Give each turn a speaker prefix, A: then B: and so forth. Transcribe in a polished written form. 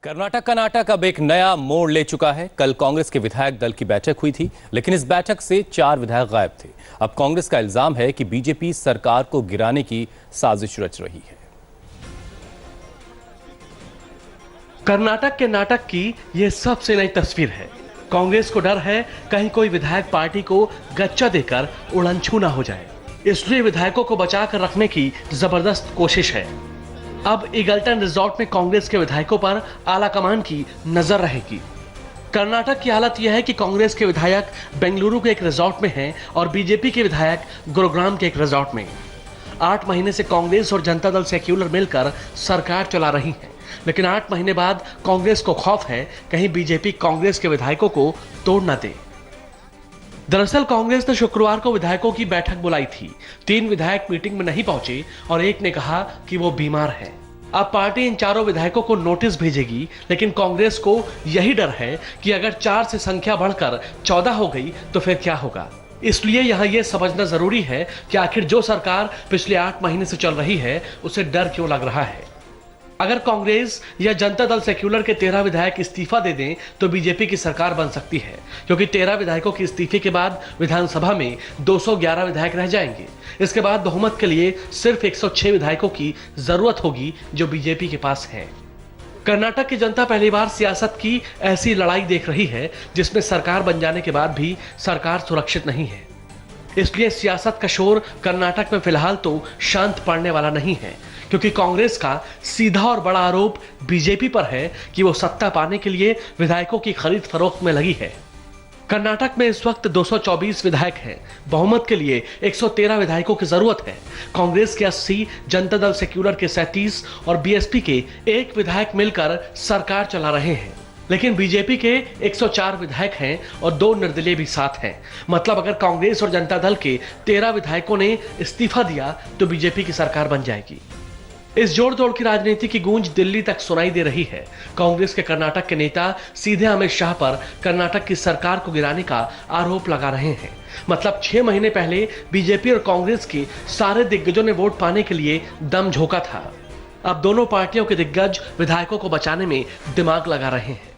A: कर्नाटक का नाटक अब एक नया मोड़ ले चुका है। कल कांग्रेस के विधायक दल की बैठक हुई थी, लेकिन इस बैठक से 4 विधायक गायब थे। अब कांग्रेस का इल्जाम है कि बीजेपी सरकार को गिराने की साजिश रच रही है।
B: कर्नाटक के नाटक की यह सबसे नई तस्वीर है। कांग्रेस को डर है कहीं कोई विधायक पार्टी को गच्चा देकर उड़नछू न हो जाए, इसलिए विधायकों को बचाकर रखने की जबरदस्त कोशिश है। अब ईगल्टन रिजॉर्ट में कांग्रेस के विधायकों पर आला कमान की नजर रहेगी। कर्नाटक की हालत यह है कि कांग्रेस के विधायक बेंगलुरु के एक रिजॉर्ट में हैं और बीजेपी के विधायक गुरुग्राम के एक रिजॉर्ट में। 8 महीने से कांग्रेस और जनता दल सेक्युलर मिलकर सरकार चला रही है, लेकिन 8 महीने बाद कांग्रेस को खौफ है कहीं बीजेपी कांग्रेस के विधायकों को तोड़ न दे। दरअसल कांग्रेस ने शुक्रवार को विधायकों की बैठक बुलाई थी। 3 विधायक मीटिंग में नहीं पहुंचे और एक ने कहा कि वो बीमार है। अब पार्टी इन 4 विधायकों को नोटिस भेजेगी, लेकिन कांग्रेस को यही डर है कि अगर 4 से संख्या बढ़कर 14 हो गई तो फिर क्या होगा। इसलिए यहां यह समझना जरूरी है कि आखिर जो सरकार पिछले 8 महीने से चल रही है उसे डर क्यों लग रहा है। अगर कांग्रेस या जनता दल सेक्युलर के 13 विधायक इस्तीफा दे दें तो बीजेपी की सरकार बन सकती है, क्योंकि 13 विधायकों के इस्तीफे के बाद विधानसभा में 211 विधायक रह जाएंगे। इसके बाद बहुमत के लिए सिर्फ 106 विधायकों की जरूरत होगी, जो बीजेपी के पास है। कर्नाटक की जनता पहली बार सियासत की ऐसी लड़ाई देख रही है जिसमें सरकार बन जाने के बाद भी सरकार सुरक्षित नहीं है। इसलिए सियासत का शोर कर्नाटक में फिलहाल तो शांत पड़ने वाला नहीं है, क्योंकि कांग्रेस का सीधा और बड़ा आरोप बीजेपी पर है कि वो सत्ता पाने के लिए विधायकों की खरीद फरोख्त में लगी है। कर्नाटक में इस वक्त 224 विधायक हैं। बहुमत के लिए 113 विधायकों की जरूरत है। कांग्रेस के 80, जनता दल सेक्युलर के 37 और बीएसपी के 1 विधायक मिलकर सरकार चला रहे हैं, लेकिन बीजेपी के 104 विधायक हैं और 2 निर्दलीय भी साथ हैं। मतलब अगर कांग्रेस और जनता दल के 13 विधायकों ने इस्तीफा दिया तो बीजेपी की सरकार बन जाएगी। इस जोड़ तोड़ की राजनीति की गूंज दिल्ली तक सुनाई दे रही है। कांग्रेस के कर्नाटक के नेता सीधे अमित शाह पर कर्नाटक की सरकार को गिराने का आरोप लगा रहे हैं। मतलब 6 महीने पहले बीजेपी और कांग्रेस के सारे दिग्गजों ने वोट पाने के लिए दम झोंका था। अब दोनों पार्टियों के दिग्गज विधायकों को बचाने में दिमाग लगा रहे हैं।